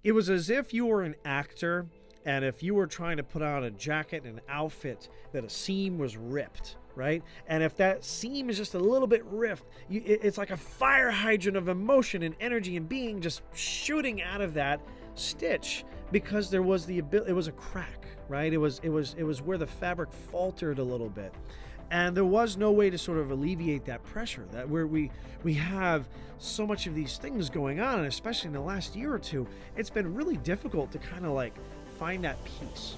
it was as if you were an actor, and if you were trying to put on a jacket and an outfit, that a seam was ripped, right? And if that seam is just a little bit ripped, it's like a fire hydrant of emotion and energy and being just shooting out of that stitch, because there was it was a crack, right? It was where the fabric faltered a little bit. And there was no way to sort of alleviate that pressure, that where we have so much of these things going on, and especially in the last year or two, it's been really difficult to kind of like find that peace.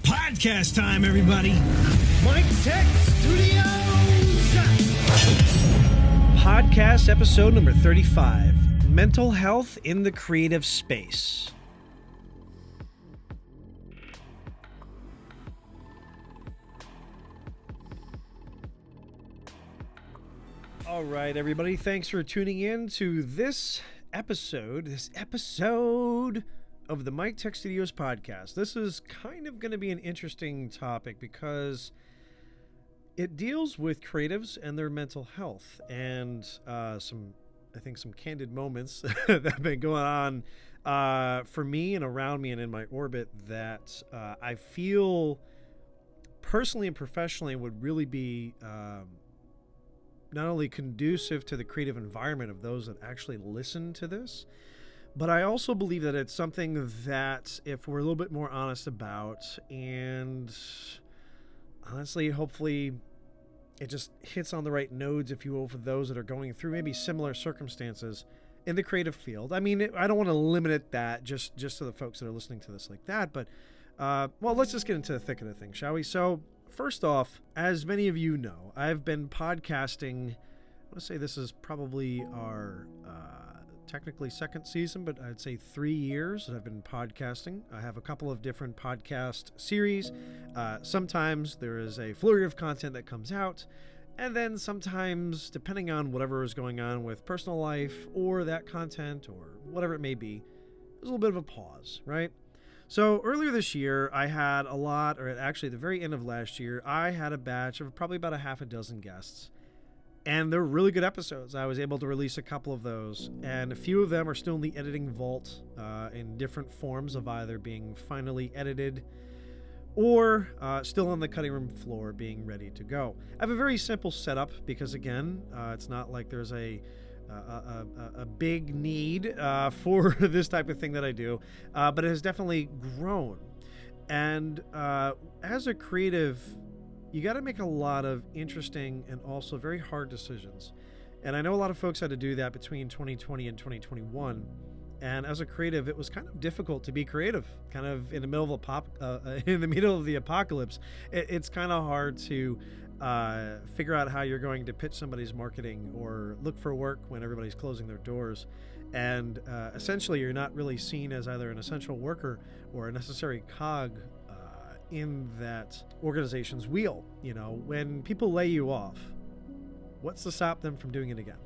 Podcast time, everybody. Mik Tek Studios. Podcast episode number 35, Mental Health in the Creative Space. All right, everybody, thanks for tuning in to this episode of the Mik Tek Studios podcast. This is kind of going to be an interesting topic because it deals with creatives and their mental health, and some candid moments that have been going on for me and around me and in my orbit that I feel personally and professionally would really be not only conducive to the creative environment of those that actually listen to this, but I also believe that it's something that if we're a little bit more honest about, and honestly, hopefully it just hits on the right nodes, if you will, for those that are going through maybe similar circumstances in the creative field. I mean, I don't want to limit it that just to the folks that are listening to this like that, but well, let's just get into the thick of the thing, shall we? So first off, as many of you know, I've been podcasting. I want to say this is probably our technically second season, but I'd say 3 years that I've been podcasting. I have a couple of different podcast series. Sometimes there is a flurry of content that comes out, and then sometimes, depending on whatever is going on with personal life or that content or whatever it may be, there's a little bit of a pause, right? So earlier this year, I had a lot, or actually at the very end of last year, I had a batch of probably about a half a dozen guests. And they're really good episodes. I was able to release a couple of those, and a few of them are still in the editing vault in different forms of either being finally edited or still on the cutting room floor being ready to go. I have a very simple setup because, again, it's not like there's a big need for this type of thing that I do, but it has definitely grown. And as a creative, you got to make a lot of interesting and also very hard decisions. And I know a lot of folks had to do that between 2020 and 2021. And as a creative, it was kind of difficult to be creative, kind of in the middle of the apocalypse. It's kind of hard to figure out how you're going to pitch somebody's marketing or look for work when everybody's closing their doors. And essentially, you're not really seen as either an essential worker or a necessary cog in that organization's wheel. You know, when people lay you off, what's to stop them from doing it again?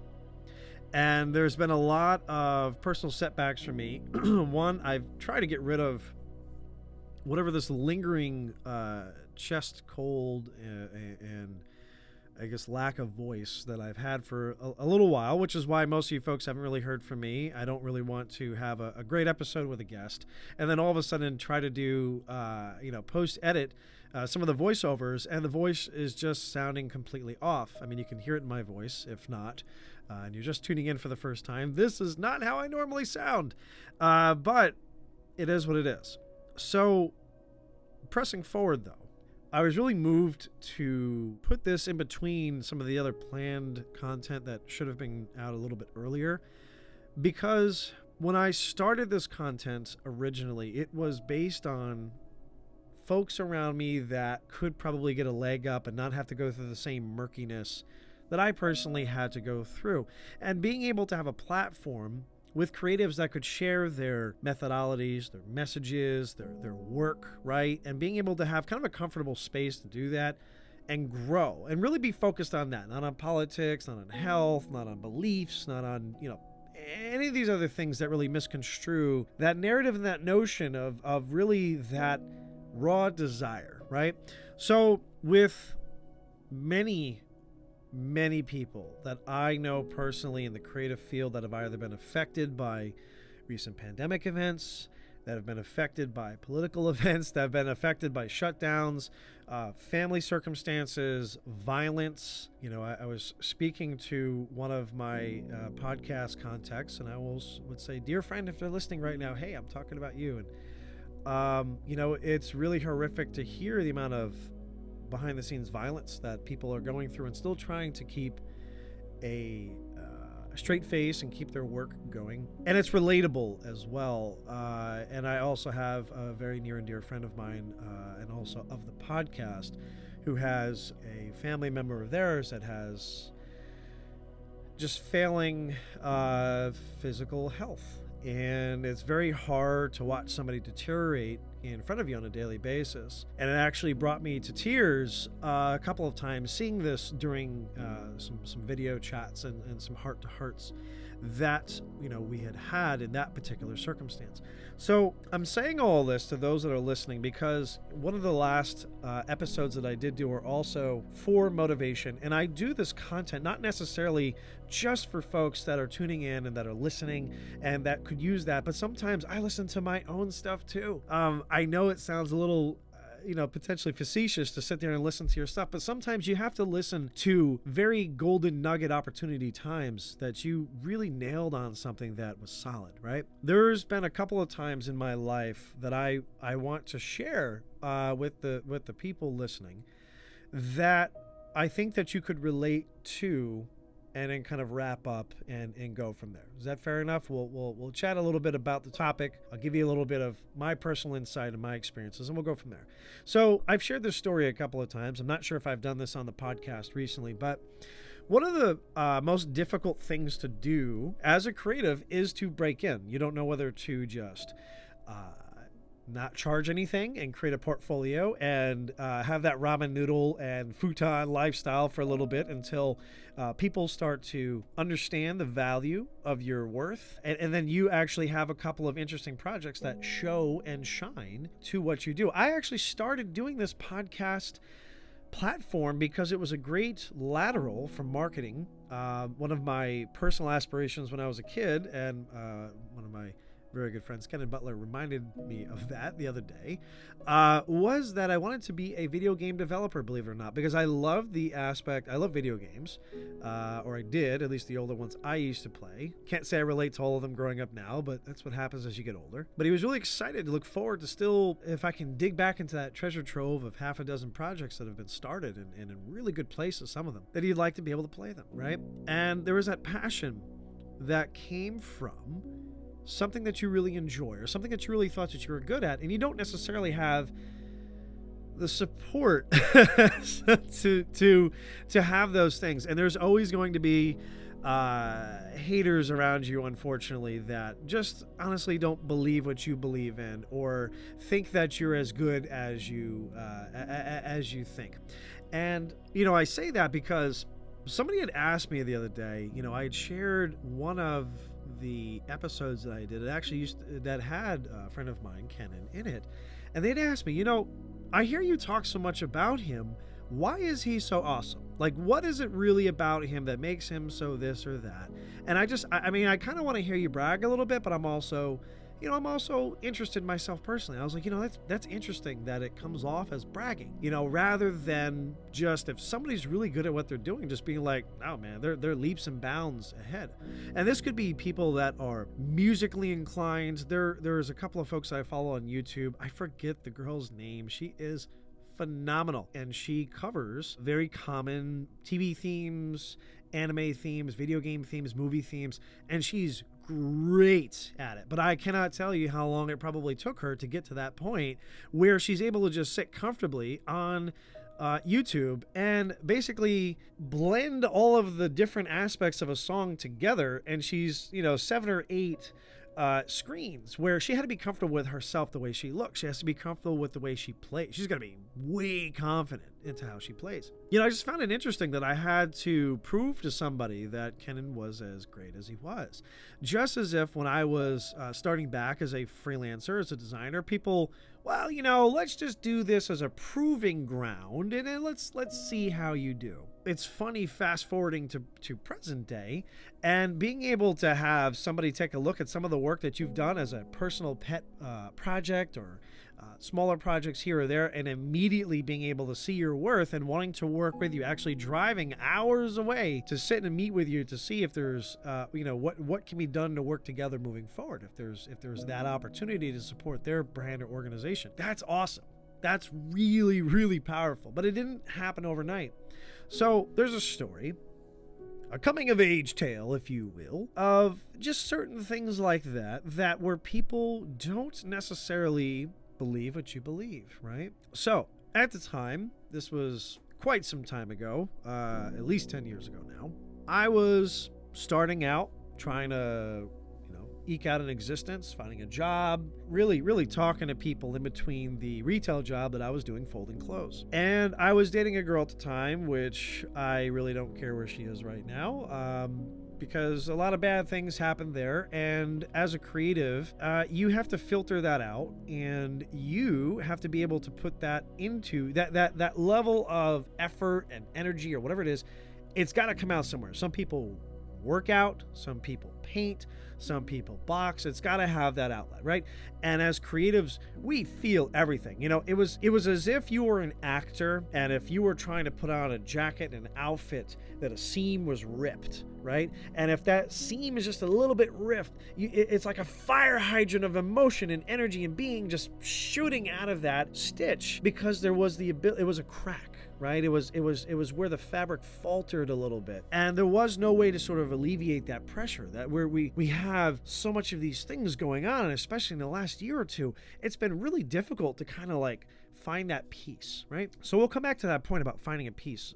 And there's been a lot of personal setbacks for me. One, I've tried to get rid of whatever this lingering chest cold and I guess lack of voice that I've had for a little while, which is why most of you folks haven't really heard from me. I don't really want to have a great episode with a guest and then all of a sudden try to do, post-edit some of the voiceovers, and the voice is just sounding completely off. I mean, you can hear it in my voice. If not, and you're just tuning in for the first time, this is not how I normally sound, but it is what it is. So, pressing forward, though, I was really moved to put this in between some of the other planned content that should have been out a little bit earlier, because when I started this content originally, it was based on folks around me that could probably get a leg up and not have to go through the same murkiness that I personally had to go through. And being able to have a platform with creatives that could share their methodologies, their messages, their work, right? And being able to have kind of a comfortable space to do that and grow and really be focused on that, not on politics, not on health, not on beliefs, not on, any of these other things that really misconstrue that narrative and that notion of really that raw desire, right? So with many many people that I know personally in the creative field that have either been affected by recent pandemic events, that have been affected by political events, that have been affected by shutdowns, family circumstances, violence. You know, I was speaking to one of my podcast contacts, and I would say, dear friend, if they're listening right now, hey, I'm talking about you. And, you know, it's really horrific to hear the amount of behind the scenes violence that people are going through and still trying to keep a straight face and keep their work going. And it's relatable as well. And I also have a very near and dear friend of mine and also of the podcast who has a family member of theirs that has just failing physical health. And it's very hard to watch somebody deteriorate in front of you on a daily basis. And it actually brought me to tears a couple of times seeing this during some video chats and some heart-to-hearts that, you know, we had in that particular circumstance. So I'm saying all this to those that are listening because one of the last episodes that I did do are also for motivation. And I do this content not necessarily just for folks that are tuning in and that are listening and that could use that, but sometimes I listen to my own stuff too. I know it sounds a little potentially facetious to sit there and listen to your stuff, but sometimes you have to listen to very golden nugget opportunity times that you really nailed on something that was solid, right? There's been a couple of times in my life that I want to share with the people listening that I think that you could relate to, and then kind of wrap up and go from there. Is that fair enough? We'll chat a little bit about the topic. I'll give you a little bit of my personal insight and my experiences, and we'll go from there. So I've shared this story a couple of times. I'm not sure if I've done this on the podcast recently, but one of the most difficult things to do as a creative is to break in. You don't know whether to just not charge anything and create a portfolio and have that ramen noodle and futon lifestyle for a little bit until people start to understand the value of your worth. And then you actually have a couple of interesting projects that show and shine to what you do. I actually started doing this podcast platform because it was a great lateral from marketing. One of my personal aspirations when I was a kid, and one of my very good friends, Ken and Butler, reminded me of that the other day, was that I wanted to be a video game developer, believe it or not, because I love the aspect. I love video games, or I did, at least the older ones I used to play. Can't say I relate to all of them growing up now, but that's what happens as you get older. But he was really excited to look forward to still, if I can dig back into that treasure trove of half a dozen projects that have been started and in really good places, some of them, that he'd like to be able to play them, right? And there was that passion that came from something that you really enjoy or something that you really thought that you were good at, and you don't necessarily have the support to have those things. And there's always going to be haters around you, unfortunately, that just honestly don't believe what you believe in or think that you're as good as you think. And I say that because somebody had asked me the other day. I had shared one of the episodes that I did. It actually that had a friend of mine, Kenan, in it, and they'd asked me, I hear you talk so much about him. Why is he so awesome? Like, what is it really about him that makes him so this or that? And I kind of want to hear you brag a little bit, but I'm also interested in myself personally. I was like, that's interesting that it comes off as bragging, rather than just if somebody's really good at what they're doing, just being like, oh man, they're leaps and bounds ahead. And this could be people that are musically inclined. There's a couple of folks that I follow on YouTube. I forget the girl's name. She is phenomenal, and she covers very common TV themes, anime themes, video game themes, movie themes, and she's great at it. But I cannot tell you how long it probably took her to get to that point where she's able to just sit comfortably on YouTube and basically blend all of the different aspects of a song together. And she's 7 or 8 screens where she had to be comfortable with herself, the way she looks. She has to be comfortable with the way she plays. She's got to be way confident into how she plays. I just found it interesting that I had to prove to somebody that Kenan was as great as he was. Just as if when I was starting back as a freelancer, as a designer, people, let's just do this as a proving ground and then let's see how you do. it's funny fast forwarding to present day and being able to have somebody take a look at some of the work that you've done as a personal pet project or smaller projects here or there, and immediately being able to see your worth and wanting to work with you, actually driving hours away to sit and meet with you to see if there's what can be done to work together moving forward, if there's that opportunity to support their brand or organization. That's awesome. That's really, really powerful. But it didn't happen overnight. So there's a story, a coming of age tale, if you will, of just certain things like that where people don't necessarily believe what you believe, right? So at the time, this was quite some time ago, at least 10 years ago now, I was starting out trying to eke out an existence, finding a job, really talking to people in between the retail job that I was doing, folding clothes. And I was dating a girl at the time, which I really don't care where she is right now, because a lot of bad things happened there. And as a creative, you have to filter that out, and you have to be able to put that into that level of effort and energy or whatever it is. It's got to come out somewhere. Some people work out, some people paint, some people box. It's got to have that outlet, right? And as creatives, we feel everything. It was as if you were an actor, and if you were trying to put on a jacket and an outfit, that a seam was ripped, right? And if that seam is just a little bit ripped, it's like a fire hydrant of emotion and energy and being just shooting out of that stitch, because there was it was a crack. Right? It was where the fabric faltered a little bit, and there was no way to sort of alleviate that pressure. That where we have so much of these things going on, and especially in the last year or two, it's been really difficult to kind of like find that peace, right? So we'll come back to that point about finding your peace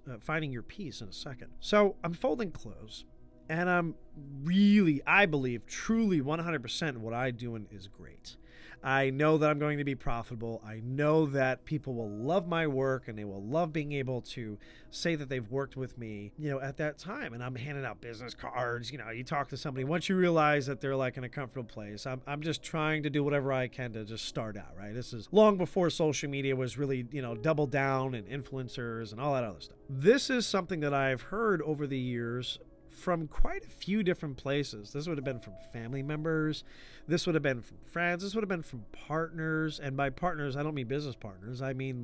in a second. So I'm folding clothes, and I'm really, I believe, truly 100% what I do is great. I know that I'm going to be profitable. I know that people will love my work, and they will love being able to say that they've worked with me, at that time. And I'm handing out business cards. You talk to somebody, once you realize that they're like in a comfortable place, I'm just trying to do whatever I can to just start out, right? This is long before social media was really, doubled down, and influencers and all that other stuff. This is something that I've heard over the years from quite a few different places. This would have been from family members. This would have been from friends. This would have been from partners. And by partners, I don't mean business partners. I mean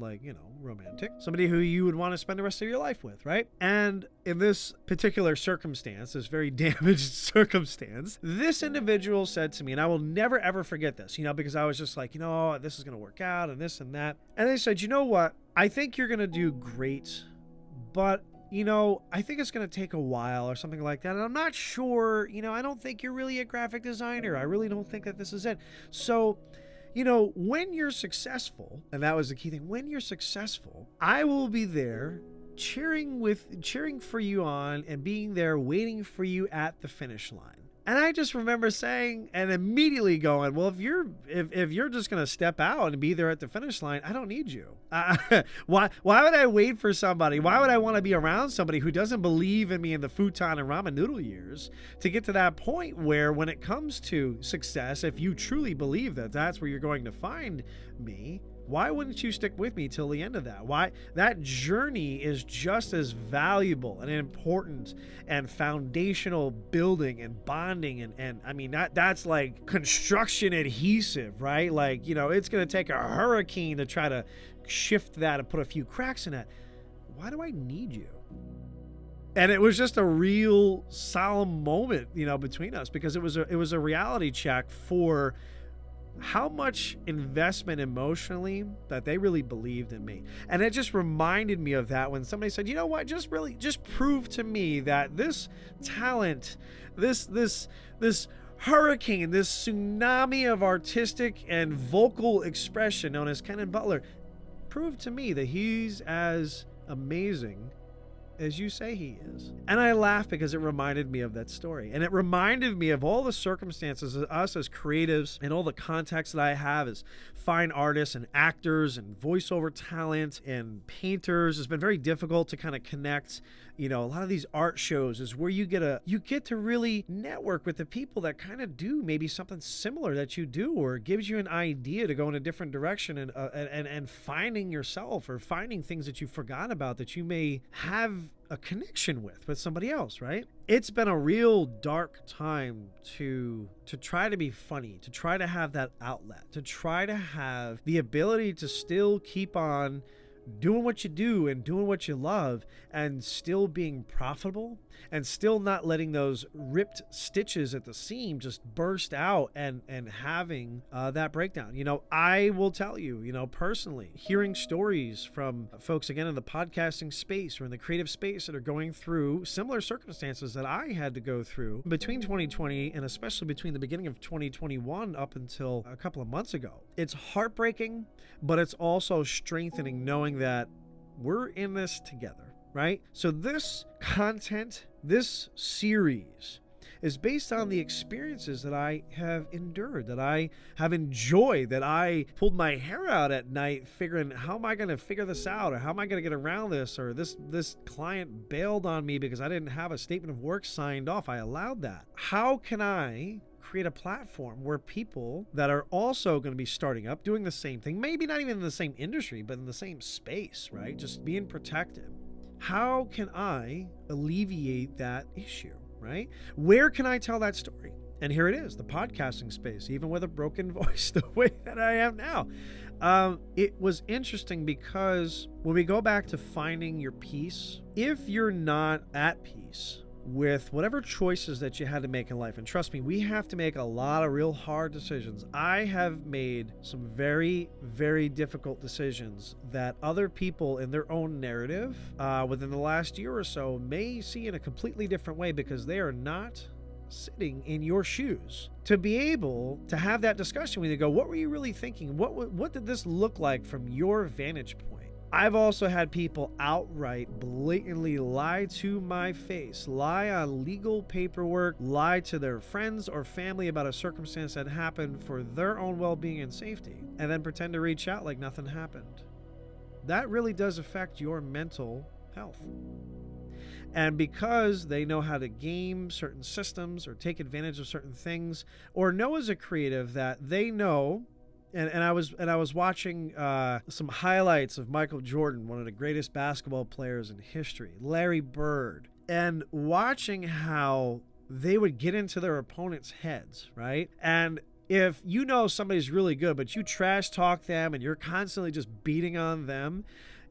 romantic. Somebody who you would want to spend the rest of your life with, right? And in this particular circumstance, this very damaged circumstance, this individual said to me, and I will never ever forget this, because I was just like, this is going to work out and this and that. And they said, you know what? I think you're going to do great, but I think it's going to take a while or something like that. And I'm not sure, I don't think you're really a graphic designer. I really don't think that this is it. So, when you're successful, and that was the key thing, when you're successful, I will be there cheering for you on and being there waiting for you at the finish line. And I just remember saying and immediately going, well, if you're just going to step out and be there at the finish line, I don't need you. Why would I wait for somebody? Why would I want to be around somebody who doesn't believe in me in the futon and ramen noodle years to get to that point where when it comes to success, if you truly believe that that's where you're going to find me, why wouldn't you stick with me till the end of that? Why? That journey is just as valuable and important and foundational building and bonding. And I mean, that's like construction adhesive, right? Like, it's going to take a hurricane to try to shift that and put a few cracks in it. Why do I need you? And it was just a real solemn moment, between us, because it was a reality check for how much investment emotionally that they really believed in me. And it just reminded me of that when somebody said, you know what, just prove to me that this talent, this hurricane, this tsunami of artistic and vocal expression known as Ken Butler, prove to me that he's as amazing as you say he is. And I laugh because it reminded me of that story. And it reminded me of all the circumstances of us as creatives and all the contacts that I have as fine artists and actors and voiceover talent and painters. It's been very difficult to kind of connect. A lot of these art shows is where you get to really network with the people that kind of do maybe something similar that you do, or it gives you an idea to go in a different direction and finding yourself or finding things that you forgot about that you may have a connection with somebody else, right? It's been a real dark time to try to be funny, to try to have that outlet, to try to have the ability to still keep on doing what you do and doing what you love and still being profitable and still not letting those ripped stitches at the seam just burst out and having that breakdown. I will tell you, personally, hearing stories from folks, again, in the podcasting space or in the creative space that are going through similar circumstances that I had to go through between 2020 and especially between the beginning of 2021 up until a couple of months ago. It's heartbreaking, but it's also strengthening knowing that we're in this together, right? So this content, this series is based on the experiences that I have endured, that I have enjoyed, that I pulled my hair out at night figuring, how am I going to figure this out? Or how am I going to get around this? Or this client bailed on me because I didn't have a statement of work signed off. I allowed that. How can I create a platform where people that are also going to be starting up, doing the same thing, maybe not even in the same industry, but in the same space, right? Just being protected. How can I alleviate that issue, right? Where can I tell that story? And here it is, the podcasting space, even with a broken voice, the way that I am now. It was interesting because when we go back to finding your peace, if you're not at peace with whatever choices that you had to make in life, and trust me, we have to make a lot of real hard decisions. I have made some very, very difficult decisions that other people in their own narrative within the last year or so may see in a completely different way because they are not sitting in your shoes. To be able to have that discussion with you, go, what were you really thinking? What did this look like from your vantage point? I've also had people outright blatantly lie to my face, lie on legal paperwork, lie to their friends or family about a circumstance that happened for their own well-being and safety, and then pretend to reach out like nothing happened. That really does affect your mental health. And because they know how to game certain systems or take advantage of certain things, or know as a creative that they know. And I was watching some highlights of Michael Jordan, one of the greatest basketball players in history, Larry Bird, and watching how they would get into their opponents' heads, right? And if you know somebody's really good, but you trash talk them and you're constantly just beating on them,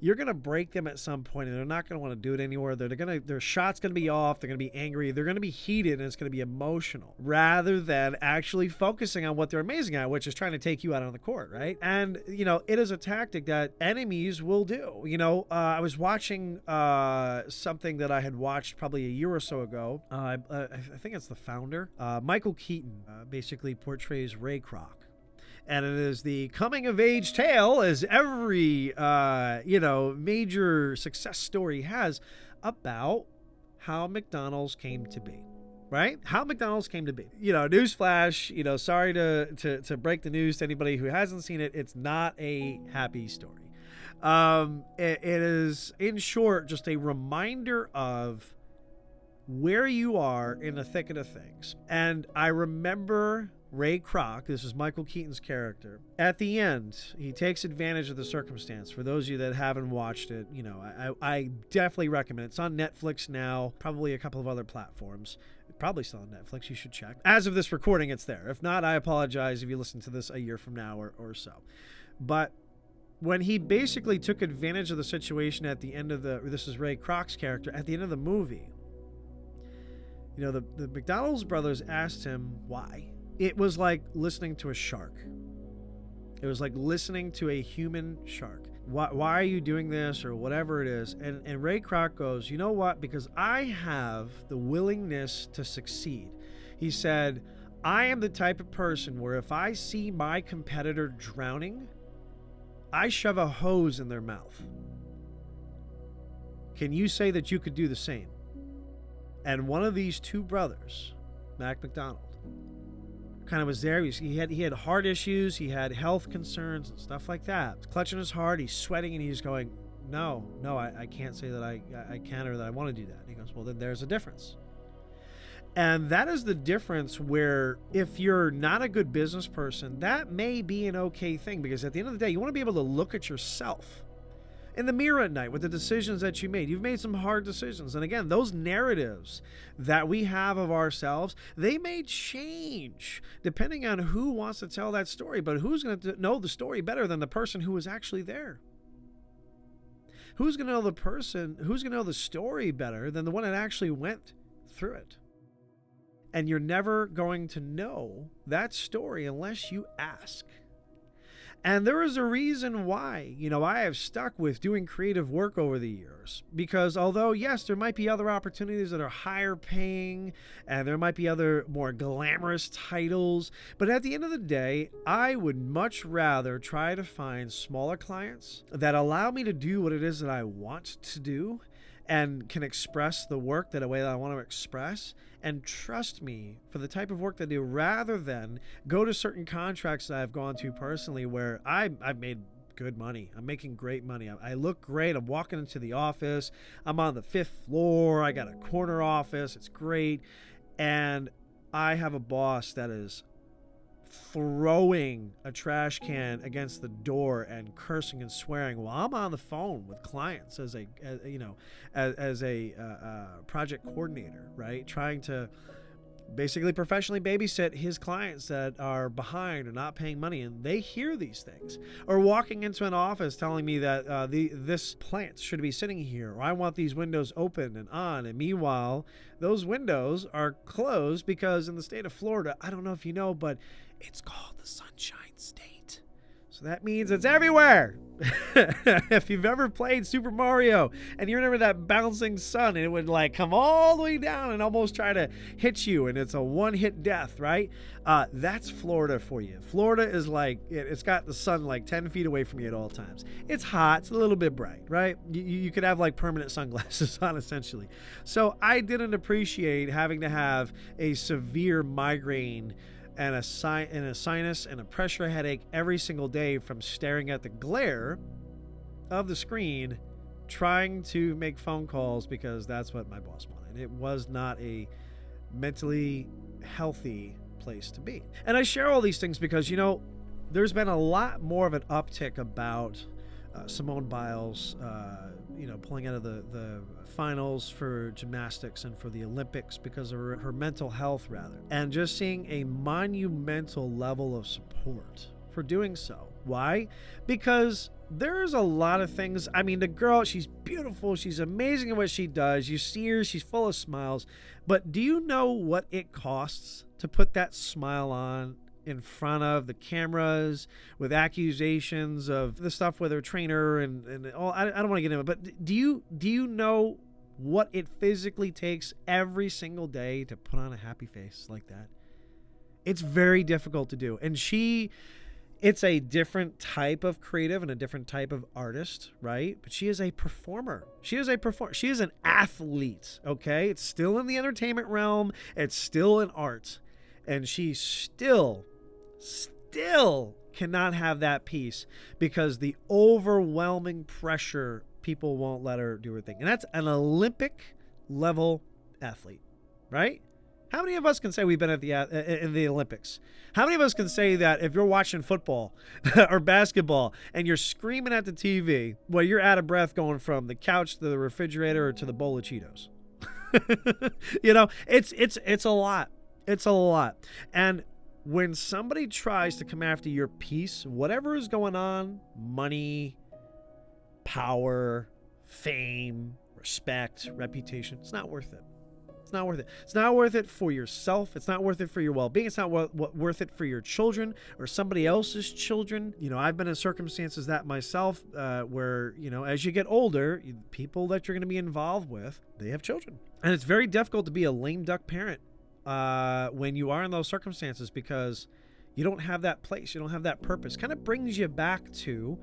you're going to break them at some point, and they're not going to want to do it anymore. Their shot's going to be off. They're going to be angry. They're going to be heated, and it's going to be emotional rather than actually focusing on what they're amazing at, which is trying to take you out on the court, right? And, it is a tactic that enemies will do. I was watching something that I had watched probably a year or so ago. I think it's The Founder. Michael Keaton basically portrays Ray Kroc. And it is the coming-of-age tale, as every, major success story has, about how McDonald's came to be, right? How McDonald's came to be. Newsflash, sorry to break the news to anybody who hasn't seen it. It's not a happy story. It is, in short, just a reminder of where you are in the thicket of things. And I remember Ray Kroc, this is Michael Keaton's character. At the end, he takes advantage of the circumstance. For those of you that haven't watched it, I definitely recommend it. It's on Netflix now, probably a couple of other platforms. Probably still on Netflix, you should check. As of this recording, it's there. If not, I apologize if you listen to this a year from now or so. But when he basically took advantage of the situation at the end of this is Ray Kroc's character, at the end of the movie, the McDonald's brothers asked him why. It was like listening to a shark. It was like listening to a human shark. Why are you doing this, or whatever it is? And Ray Kroc goes, you know what? Because I have the willingness to succeed. He said, I am the type of person where if I see my competitor drowning, I shove a hose in their mouth. Can you say that you could do the same? And one of these two brothers, Mac McDonald, kind of was there. He had heart issues. He had health concerns and stuff like that. He's clutching his heart. He's sweating, and he's going, no, I can't say that I can or that I want to do that. And he goes, well, then there's a difference. And that is the difference where if you're not a good business person, that may be an okay thing, because at the end of the day, you want to be able to look at yourself. in the mirror at night with the decisions that you made. You've made some hard decisions. And again, those narratives that we have of ourselves, they may change depending on who wants to tell that story. But who's going to know the story better than the person who was actually there? Who's going to know the story better than the one that actually went through it? And you're never going to know that story unless you ask. And there is a reason why, I have stuck with doing creative work over the years. Because although, yes, there might be other opportunities that are higher paying, and there might be other more glamorous titles, but at the end of the day, I would much rather try to find smaller clients that allow me to do what it is that I want to do and can express the work that way that I want to express, and trust me for the type of work that I do, rather than go to certain contracts that I've gone to personally where I've made good money. I'm making great money. I look great. I'm walking into the office. I'm on the 5th floor. I got a corner office. It's great. And I have a boss that is throwing a trash can against the door and cursing and swearing while I'm on the phone with clients as a project coordinator, right? Trying to basically professionally babysit his clients that are behind or not paying money, and they hear these things. Or walking into an office telling me that this plant should be sitting here, or I want these windows open and on, and meanwhile those windows are closed because in the state of Florida, I don't know if you know, but it's called the Sunshine State. So that means it's everywhere. If you've ever played Super Mario and you remember that bouncing sun, and it would come all the way down and almost try to hit you, and it's a one-hit death, right? That's Florida for you. Florida is it's got the sun 10 feet away from you at all times. It's hot. It's a little bit bright, right? You could have permanent sunglasses on, essentially. So I didn't appreciate having to have a severe migraine and a sinus and a pressure headache every single day from staring at the glare of the screen trying to make phone calls, because that's what my boss wanted. It was not a mentally healthy place to be. And I share all these things because, there's been a lot more of an uptick about Simone Biles, pulling out of the finals for gymnastics and for the Olympics because of her mental health, rather. And just seeing a monumental level of support for doing so. Why? Because there's a lot of things. I mean, the girl, she's beautiful. She's amazing at what she does. You see her, she's full of smiles. But do you know what it costs to put that smile on in front of the cameras with accusations of the stuff with her trainer and all? I don't want to get into it, but do you know what it physically takes every single day to put on a happy face like that? It's very difficult to do. And it's a different type of creative and a different type of artist, right? But she is a performer. She is an athlete, okay? It's still in the entertainment realm. It's still an art. And she still cannot have that peace because the overwhelming pressure, people won't let her do her thing. And that's an Olympic level athlete, right? How many of us can say we've been in the Olympics? How many of us can say that if you're watching football or basketball and you're screaming at the TV, well, you're out of breath going from the couch to the refrigerator or to the bowl of Cheetos? It's a lot. It's a lot. And when somebody tries to come after your peace, whatever is going on, money, power, fame, respect, reputation, it's not worth it. It's not worth it. It's not worth it for yourself. It's not worth it for your well-being. It's not worth it for your children or somebody else's children. I've been in circumstances that myself where, as you get older, people that you're going to be involved with, they have children. And it's very difficult to be a lame duck parent when you are in those circumstances because you don't have that place. You don't have that purpose. Kind of brings you back to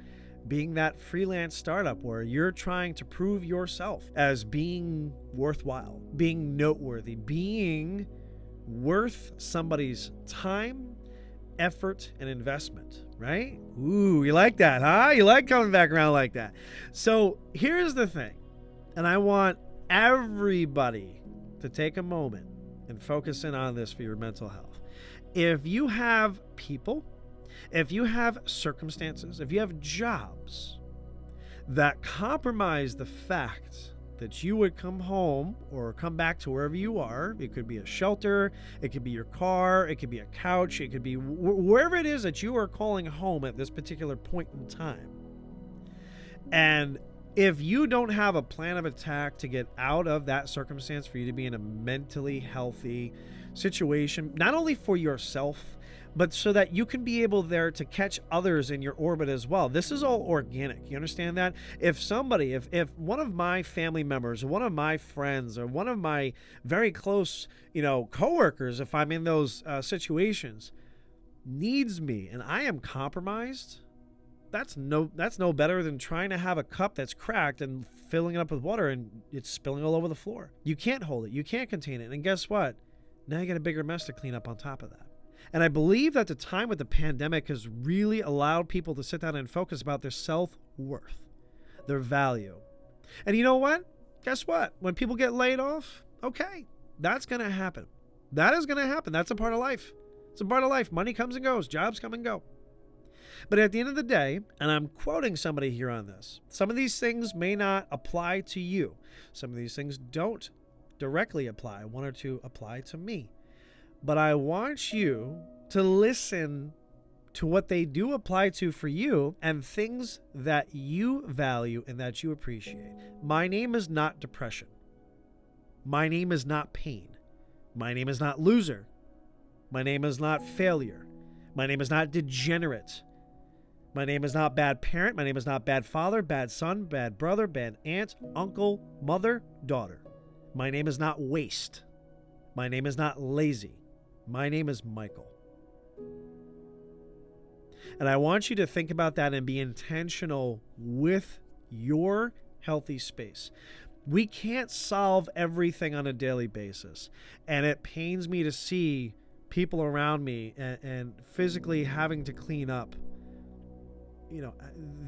being that freelance startup where you're trying to prove yourself as being worthwhile, being noteworthy, being worth somebody's time, effort, and investment, right? Ooh, you like that, huh? You like coming back around like that. So here's the thing, and I want everybody to take a moment and focus in on this for your mental health. If you have people, if you have circumstances, if you have jobs that compromise the fact that you would come home or come back to wherever you are. It could be a shelter, it could be your car, it could be a couch, it could be wherever it is that you are calling home at this particular point in time. And if you don't have a plan of attack to get out of that circumstance, for you to be in a mentally healthy situation, not only for yourself, but so that you can be able there to catch others in your orbit as well. This is all organic. You understand that? If somebody, if one of my family members or one of my friends or one of my very close, coworkers, if I'm in those situations, needs me and I am compromised, that's no better than trying to have a cup that's cracked and filling it up with water and it's spilling all over the floor. You can't hold it. You can't contain it. And guess what? Now you got a bigger mess to clean up on top of that. And I believe that the time with the pandemic has really allowed people to sit down and focus about their self-worth, their value. And you know what? Guess what? When people get laid off, okay, that's going to happen. That is going to happen. That's a part of life. It's a part of life. Money comes and goes. Jobs come and go. But at the end of the day, and I'm quoting somebody here on this, some of these things may not apply to you. Some of these things don't directly apply. One or two apply to me. But I want you to listen to what they do apply to for you and things that you value and that you appreciate. My name is not depression. My name is not pain. My name is not loser. My name is not failure. My name is not degenerate. My name is not bad parent. My name is not bad father, bad son, bad brother, bad aunt, uncle, mother, daughter. My name is not waste. My name is not lazy. My name is Michael. And I want you to think about that and be intentional with your healthy space. We can't solve everything on a daily basis. And it pains me to see people around me and physically having to clean up.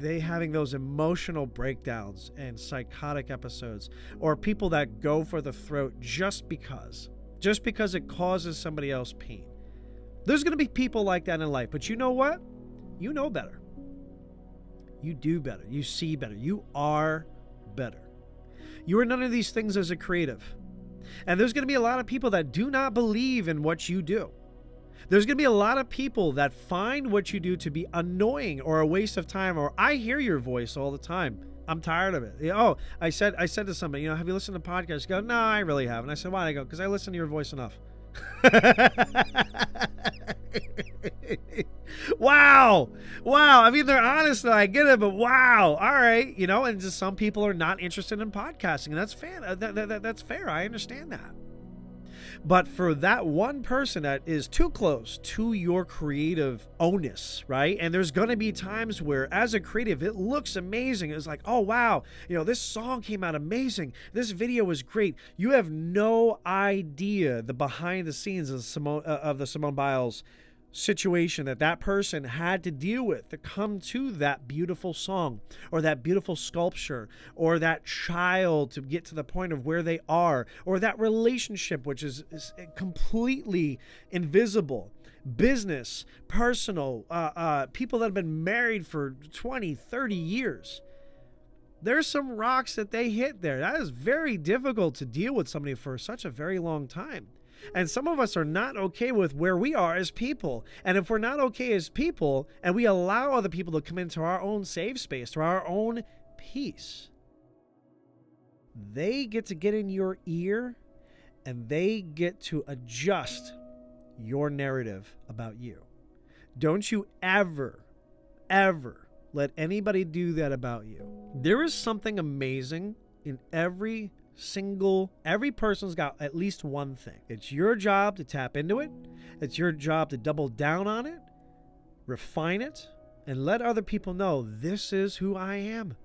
They having those emotional breakdowns and psychotic episodes, or people that go for the throat just because it causes somebody else pain. There's going to be people like that in life, but you know what? You know better. You do better. You see better. You are better. You are none of these things as a creative. And there's going to be a lot of people that do not believe in what you do. There's going to be a lot of people that find what you do to be annoying or a waste of time, or I hear your voice all the time. I'm tired of it. Oh, I said to somebody, have you listened to podcasts? Go, no, I really haven't. I said, why? I go, because I listen to your voice enough. Wow. I mean, they're honest, though. I get it, but wow. All right. And just some people are not interested in podcasting, and that's fair. That's fair. I understand that. But for that one person that is too close to your creative onus, right? And there's going to be times where, as a creative, it looks amazing. It's like, oh, wow, this song came out amazing. This video was great. You have no idea the behind the scenes of the Simone Biles situation that person had to deal with to come to that beautiful song or that beautiful sculpture or that child to get to the point of where they are, or that relationship which is completely invisible, business, personal, people that have been married for 20, 30 years. There's some rocks that they hit there. That is very difficult to deal with somebody for such a very long time. And some of us are not okay with where we are as people. And if we're not okay as people and we allow other people to come into our own safe space, to our own peace, they get to get in your ear and they get to adjust your narrative about you. Don't you ever let anybody do that about you. There is something amazing in every person's got at least one thing. It's your job to tap into it. It's your job to double down on it, refine it, and let other people know this is who I am.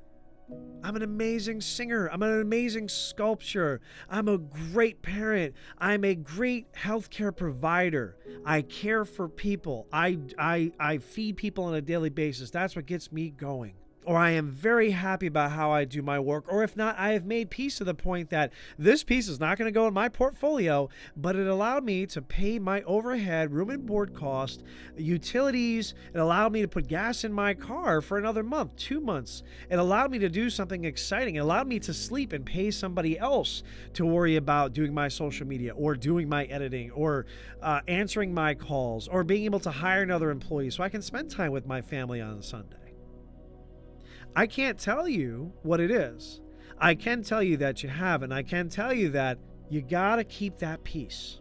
I'm an amazing singer. I'm an amazing sculptor. I'm a great parent. I'm a great healthcare provider. I care for people. I feed people on a daily basis. That's what gets me going. or I am very happy about how I do my work, or if not, I have made peace to the point that this piece is not going to go in my portfolio, but it allowed me to pay my overhead, room and board cost, utilities. It allowed me to put gas in my car for another month, 2 months. It allowed me to do something exciting. It allowed me to sleep and pay somebody else to worry about doing my social media or doing my editing or answering my calls or being able to hire another employee so I can spend time with my family on Sunday. I can't tell you what it is. I can tell you that you have, and I can tell you that you got to keep that peace.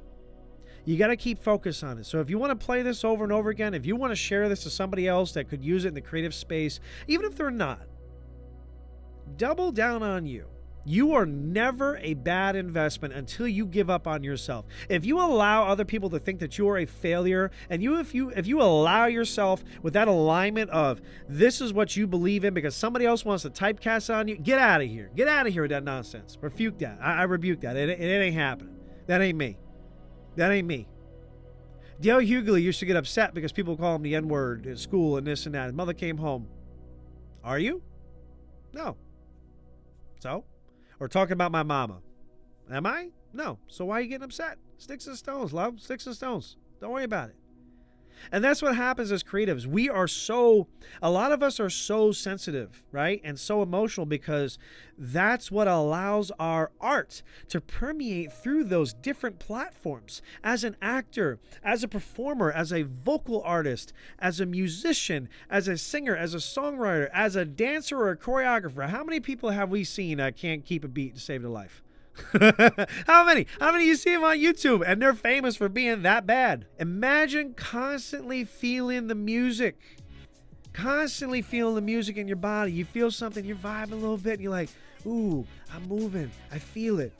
You got to keep focus on it. So if you want to play this over and over again, if you want to share this to somebody else that could use it in the creative space, even if they're not, double down on you. You are never a bad investment until you give up on yourself. If you allow other people to think that you are a failure, and if you allow yourself with that alignment of this is what you believe in because somebody else wants to typecast on you, get out of here. Get out of here with that nonsense. Rebuke that. I rebuke that. It ain't happening. That ain't me. That ain't me. Dale Hughley used to get upset because people call him the N-word at school and this and that. His mother came home. Are you? No. So? Or talking about my mama. Am I? No. So why are you getting upset? Sticks and stones, love. Sticks and stones. Don't worry about it. And that's what happens as creatives. A lot of us are so sensitive, right? And so emotional because that's what allows our art to permeate through those different platforms. As an actor, as a performer, as a vocal artist, as a musician, as a singer, as a songwriter, as a dancer or a choreographer. How many people have we seen can't keep a beat to save their life? How many you see them on YouTube and they're famous for being that bad? Imagine constantly feeling the music in your body. You feel something, you're vibing a little bit, and you're like, ooh, I'm moving, I feel it.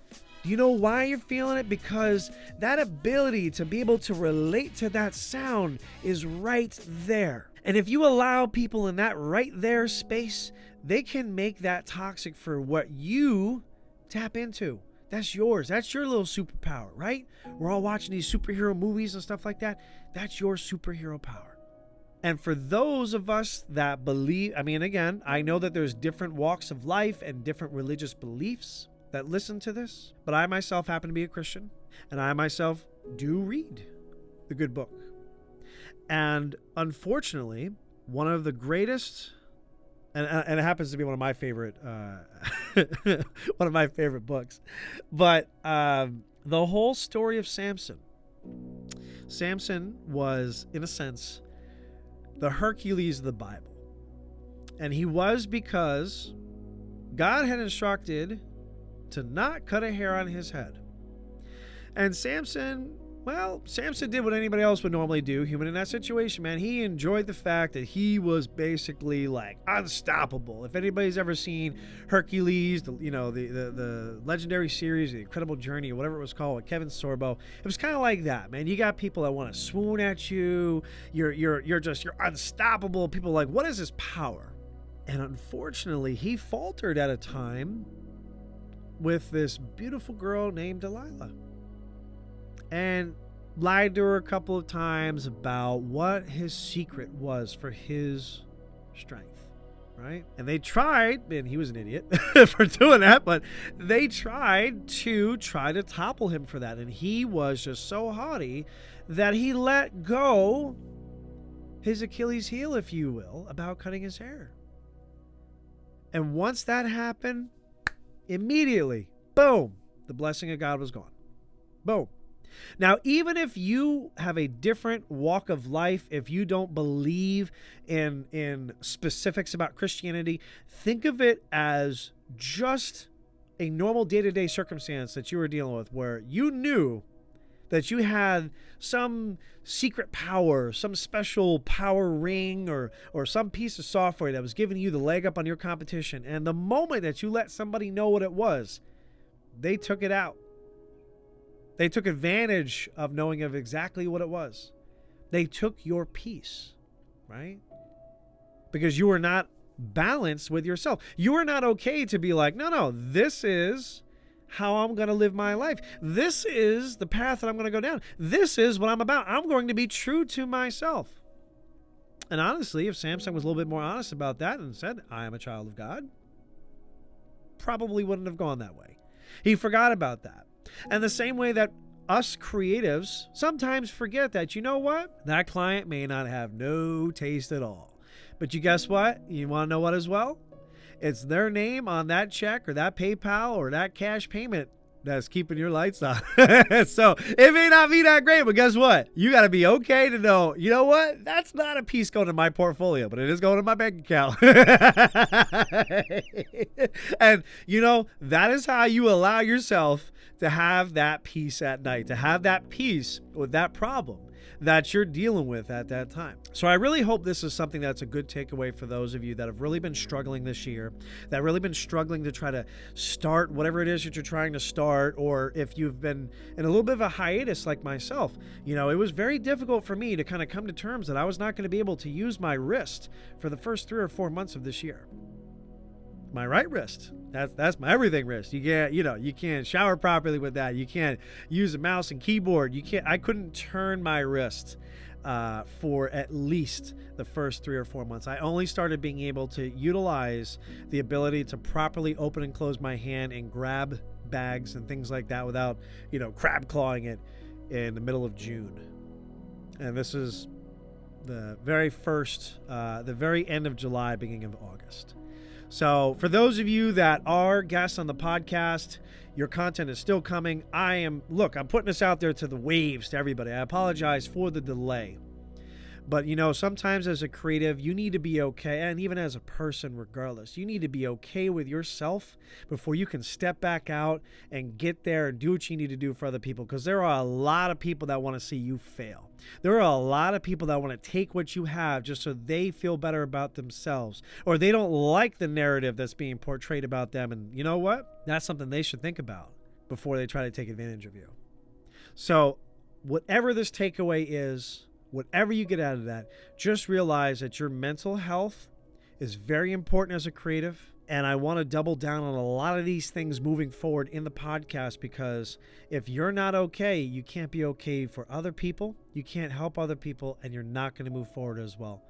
Do you know why you're feeling it? Because that ability to be able to relate to that sound is right there. And if you allow people in that right there space, they can make that toxic for what you tap into. That's yours. That's your little superpower, right? We're all watching these superhero movies and stuff like that. That's your superhero power. And for those of us that believe, again, I know that there's different walks of life and different religious beliefs that listen to this, but I myself happen to be a Christian, and I myself do read the good book. And unfortunately, one of the greatest, and it happens to be one of my favorite books, but the whole story of Samson was, in a sense, the Hercules of the Bible. And he was because God had instructed to not cut a hair on his head. And Samson did what anybody else would normally do, human in that situation, man. He enjoyed the fact that he was basically like unstoppable. If anybody's ever seen Hercules, the legendary series, The Incredible Journey, or whatever it was called, with Kevin Sorbo, it was kind of like that, man. You got people that want to swoon at you. You're unstoppable. People are like, what is his power? And unfortunately, he faltered at a time with this beautiful girl named Delilah. And lied to her a couple of times about what his secret was for his strength, right? And they tried, and he was an idiot for doing that, but they tried to topple him for that. And he was just so haughty that he let go his Achilles heel, if you will, about cutting his hair. And once that happened, immediately, boom, the blessing of God was gone. Boom. Now, even if you have a different walk of life, if you don't believe in specifics about Christianity, think of it as just a normal day-to-day circumstance that you were dealing with, where you knew that you had some secret power, some special power ring, or some piece of software that was giving you the leg up on your competition. And the moment that you let somebody know what it was, they took it out. They took advantage of knowing of exactly what it was. They took your peace, right? Because you were not balanced with yourself. You were not okay to be like, no, this is how I'm going to live my life. This is the path that I'm going to go down. This is what I'm about. I'm going to be true to myself. And honestly, if Samsung was a little bit more honest about that and said, I am a child of God, probably wouldn't have gone that way. He forgot about that. And the same way that us creatives sometimes forget that, you know what? That client may not have no taste at all. But you guess what? You want to know what as well? It's their name on that check or that PayPal or that cash payment that's keeping your lights on. So it may not be that great, but guess what? You got to be okay to know, you know what? That's not a piece going to my portfolio, but it is going to my bank account. And, you know, that is how you allow yourself to have that peace at night, to have that peace with that problem that you're dealing with at that time. So I really hope this is something that's a good takeaway for those of you that have really been struggling this year, that really been struggling to try to start whatever it is that you're trying to start, or if you've been in a little bit of a hiatus like myself. You know, it was very difficult for me to kind of come to terms that I was not going to be able to use my wrist for the first 3 or 4 months of this year. My right wrist. That's my everything wrist. You can't shower properly with that. You can't use a mouse and keyboard. I couldn't turn my wrist for at least the first 3 or 4 months. I only started being able to utilize the ability to properly open and close my hand and grab bags and things like that without, crab clawing it in the middle of June. And this is the very end of July, beginning of August. So for those of you that are guests on the podcast, your content is still coming. I'm putting this out there to the waves, to everybody. I apologize for the delay. But, sometimes as a creative, you need to be okay. And even as a person, regardless, you need to be okay with yourself before you can step back out and get there and do what you need to do for other people. Because there are a lot of people that want to see you fail. There are a lot of people that want to take what you have just so they feel better about themselves. Or they don't like the narrative that's being portrayed about them. And you know what? That's something they should think about before they try to take advantage of you. So whatever this takeaway is, whatever you get out of that, just realize that your mental health is very important as a creative. And I want to double down on a lot of these things moving forward in the podcast, because if you're not okay, you can't be okay for other people. You can't help other people, and you're not going to move forward as well.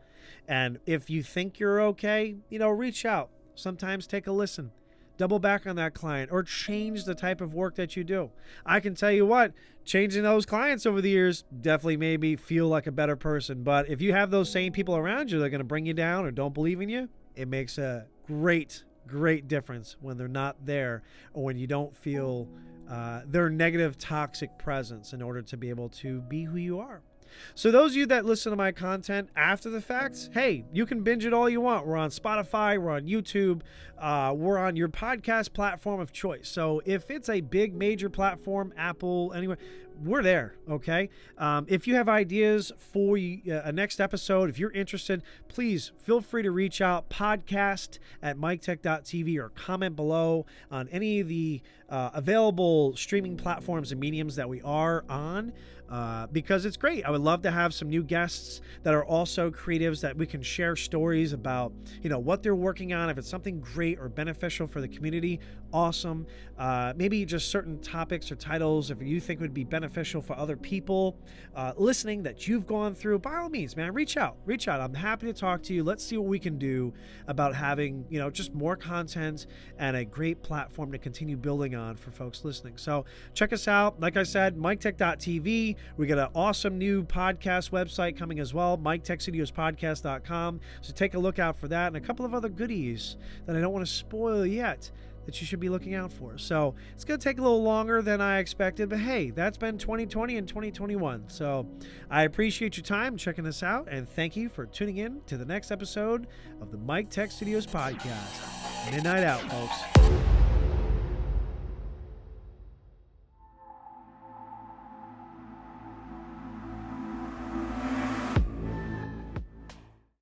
And if you think you're okay, reach out. Sometimes take a listen. Double back on that client, or change the type of work that you do. I can tell you what, changing those clients over the years definitely made me feel like a better person. But if you have those same people around you that are going to bring you down or don't believe in you, it makes a great difference when they're not there, or when you don't feel their negative, toxic presence in order to be able to be who you are. So those of you that listen to my content after the fact, hey, you can binge it all you want. We're on Spotify, we're on YouTube, we're on your podcast platform of choice. So if it's a big major platform, Apple, anywhere, we're there, okay? If you have ideas for a next episode, if you're interested, please feel free to reach out, podcast@miktek.tv, or comment below on any of the available streaming platforms and mediums that we are on. Because it's great. I would love to have some new guests that are also creatives that we can share stories about, what they're working on. If it's something great or beneficial for the community, awesome. Maybe just certain topics or titles, if you think would be beneficial for other people listening that you've gone through, by all means, man, reach out. I'm happy to talk to you. Let's see what we can do about having, just more content and a great platform to continue building on for folks listening. So check us out. Like I said, MikTek.tv. We got an awesome new podcast website coming as well, MikTekStudiosPodcast.com. So take a look out for that, and a couple of other goodies that I don't want to spoil yet that you should be looking out for. So it's going to take a little longer than I expected, but hey, that's been 2020 and 2021. So I appreciate your time checking this out, and thank you for tuning in to the next episode of the Mik Tek Studios podcast. MidKnight out, folks.